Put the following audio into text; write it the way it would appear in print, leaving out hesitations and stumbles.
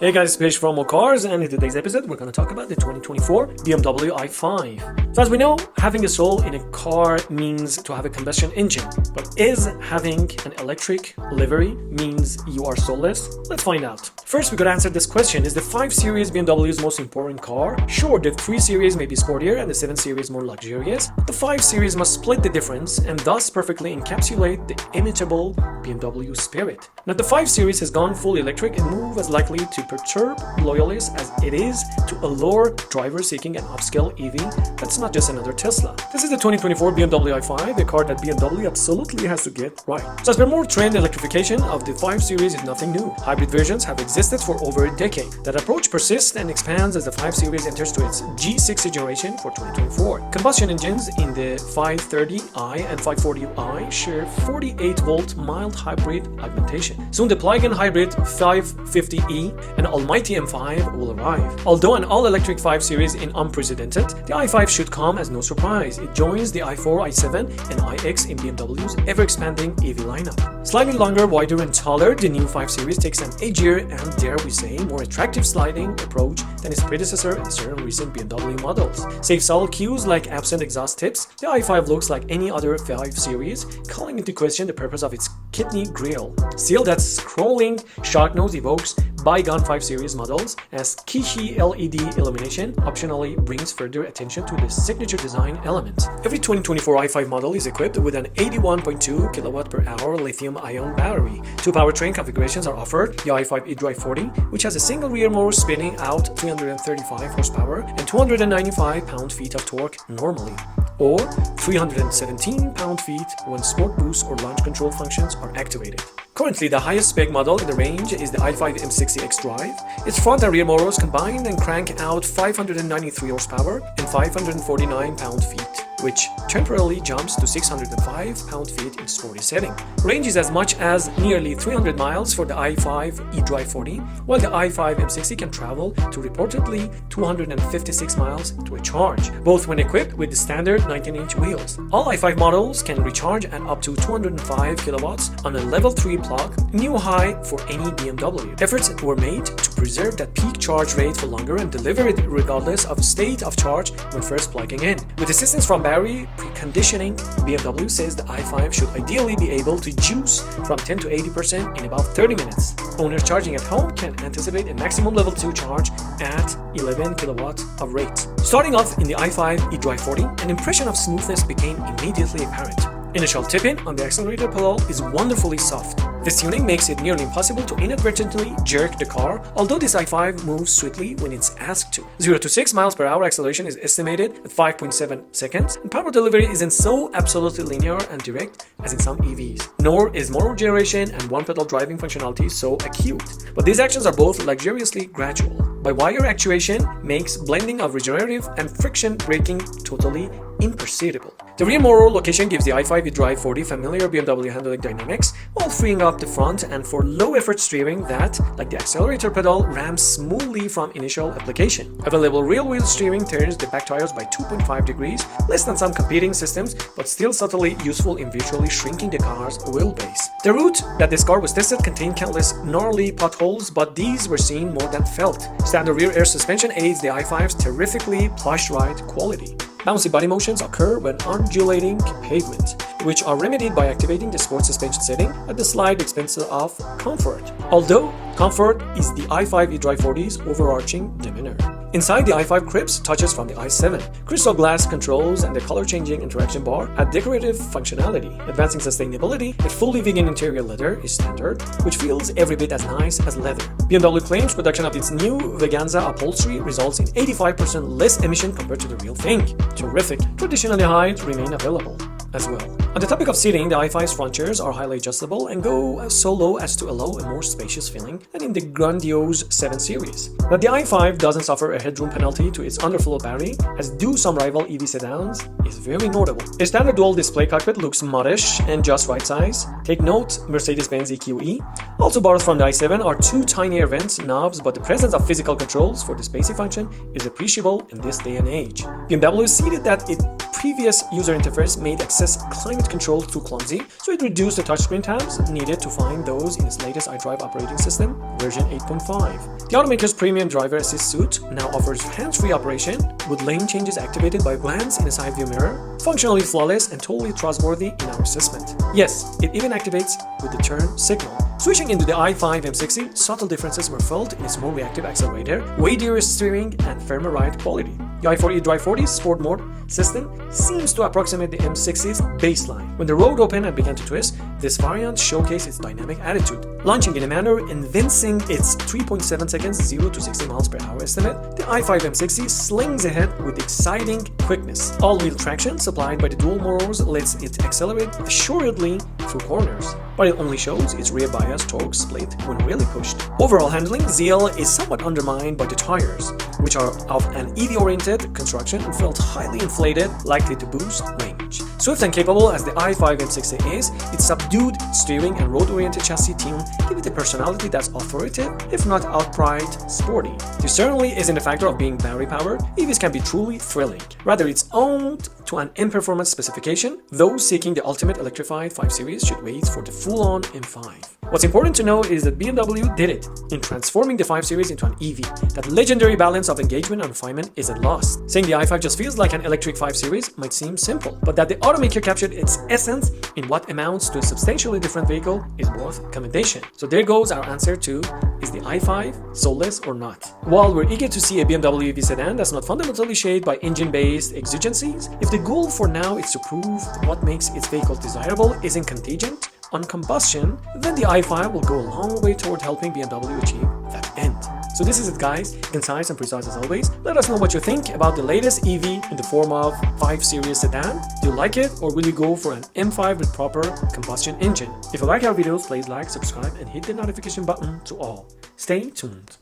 Hey guys, it's Page from More Cars, and in today's episode we're going to talk about the 2024 BMW i5. So as we know, having a soul in a car means to have a combustion engine, but is having an electric livery means you are soulless? Let's find out. First, we got to answer this question: is the 5 Series BMW's most important car? Sure, the 3 Series may be sportier and the 7 Series more luxurious, but the 5 Series must split the difference and thus perfectly encapsulate the imitable BMW spirit. Now, the 5 Series has gone fully electric and move as likely to perturb loyalists as it is to allure drivers seeking an upscale EV that's not just another Tesla. This is the 2024 BMW i5, a car that BMW absolutely has to get right. So as per more trend, electrification of the 5 Series is nothing new. Hybrid versions have existed for over a decade. That approach persists and expands as the 5 Series enters to its G60 generation for 2024. Combustion engines in the 530i and 540i share 48-volt mild hybrid augmentation. Soon the plug-in hybrid 550e and almighty M5 will arrive. Although an all-electric 5 Series is unprecedented, the i5 should come as no surprise. It joins the i4, i7, and iX in BMW's ever-expanding EV lineup. Slightly longer, wider, and taller, the new 5 Series takes an edgier and, dare we say, more attractive sliding approach than its predecessor in certain recent BMW models. Save subtle cues like absent exhaust tips, the i5 looks like any other 5 Series, calling into question the purpose of its kidney grille. Still, that scrolling shark nose evokes bygone 5 Series models, as Kishi LED illumination optionally brings further attention to the signature design element. Every 2024 i5 model is equipped with an 81.2 kWh lithium-ion battery. 2 powertrain configurations are offered: the i5 eDrive 40, which has a single rear motor spinning out 335 horsepower and 295 pound-feet of torque normally, or 317 pound-feet when sport boost or launch control functions are activated. Currently, the highest spec model in the range is the i5 M60 xDrive. Its front and rear motors combine and crank out 593 horsepower and 549 pound-feet, which temporarily jumps to 605 pound-feet in sporty setting. Range is as much as nearly 300 miles for the i5 eDrive 40, while the i5 M60 can travel to reportedly 256 miles to a charge, both when equipped with the standard 19-inch wheels. All i5 models can recharge at up to 205 kilowatts on a level 3 plug, a new high for any BMW. Efforts were made to preserve that peak charge rate for longer and deliver it regardless of state of charge when first plugging in. With assistance from battery preconditioning, BMW says the i5 should ideally be able to juice from 10 to 80% in about 30 minutes. Owners charging at home can anticipate a maximum level 2 charge at 11 kilowatts of rate. Starting off in the i5 eDrive 40, an impression of smoothness became immediately apparent. Initial tip-in on the accelerator pedal is wonderfully soft. This tuning makes it nearly impossible to inadvertently jerk the car, although this i5 moves swiftly when it's asked to. 0 to 6 miles per hour acceleration is estimated at 5.7 seconds, and power delivery isn't so absolutely linear and direct as in some EVs. Nor is motor generation and one-pedal driving functionality so acute. But these actions are both luxuriously gradual. By-wire actuation makes blending of regenerative and friction braking totally imperceptible. The rear motor location gives the i5 eDrive 40 familiar BMW handling dynamics while freeing up the front, and for low-effort steering that, like the accelerator pedal, rams smoothly from initial application. Available rear-wheel steering turns the back tires by 2.5 degrees, less than some competing systems, but still subtly useful in virtually shrinking the car's wheelbase. The route that this car was tested contained countless gnarly potholes, but these were seen more than felt. Standard rear air suspension aids the i5's terrifically plush ride quality. Bouncy body motions occur when undulating pavement, which are remedied by activating the sport suspension setting at the slight expense of comfort. Although comfort is the i5 eDrive 40's overarching demeanor. Inside, the i5 cribs touches from the i7. Crystal glass controls and the color-changing interaction bar add decorative functionality. Advancing sustainability, a fully vegan interior leather is standard, which feels every bit as nice as leather. BMW claims production of its new Veganza upholstery results in 85% less emission compared to the real thing. Terrific. Traditionally hides remain available as well. On the topic of seating, the i5's front chairs are highly adjustable and go so low as to allow a more spacious feeling than in the grandiose 7 Series. That the i5 doesn't suffer a headroom penalty to its underflow battery, as do some rival EV sedans, is very notable. A standard dual display cockpit looks modish and just right size. Take note, Mercedes-Benz EQE. Also borrowed from the i7 are 2 tiny air vents knobs, but the presence of physical controls for the spacey function is appreciable in this day and age. BMW stated that it previous user interface made access climate control too clumsy, so it reduced the touchscreen tabs needed to find those in its latest iDrive operating system, version 8.5. The automaker's premium driver assist suite now offers hands-free operation with lane changes activated by glance in a side view mirror, functionally flawless and totally trustworthy in our assessment. Yes, it even activates with the turn signal. Switching into the i5 M60, subtle differences were felt in its more reactive accelerator, weightier steering, and firmer ride quality. The i4 eDrive 40's Sport Mode system seems to approximate the M60's baseline. When the road opened and began to twist, this variant showcased its dynamic attitude. Launching in a manner evincing its 3.7 seconds 0 to 60 miles per hour estimate, the i5 M60 slings ahead with exciting quickness. All-wheel traction supplied by the dual motors lets it accelerate assuredly through corners, but it only shows its rear bias torque split when really pushed. Overall handling, ZL is somewhat undermined by the tires, which are of an EV-oriented construction and felt highly inflated, likely to boost range. Swift and capable as the i5 M60 is, its subdued steering and road-oriented chassis tune give it a personality that's authoritative, if not outright sporty. This certainly isn't a factor of being battery-powered. EVs can be truly thrilling. Rather, it's owned to an in-performance specification. Those seeking the ultimate electrified 5 Series should wait for the full-on M5. What's important to know is that BMW did it in transforming the 5 Series into an EV. That legendary balance of engagement and refinement isn't lost. Saying the i5 just feels like an electric 5 Series might seem simple, but that the automaker captured its essence in what amounts to a substantially different vehicle is worth commendation. So there goes our answer to, is the i5 soulless or not? While we're eager to see a BMW EV sedan that's not fundamentally shaped by engine-based exigencies, if the goal for now is to prove what makes its vehicle desirable isn't contingent on combustion, then the i5 will go a long way toward helping BMW achieve that end. So this is it, guys, concise and precise as always. Let us know what you think about the latest EV in the form of 5 Series sedan. Do you like it, or will you go for an M5 with proper combustion engine? If you like our videos, please like, subscribe, and hit the notification button to all. Stay tuned.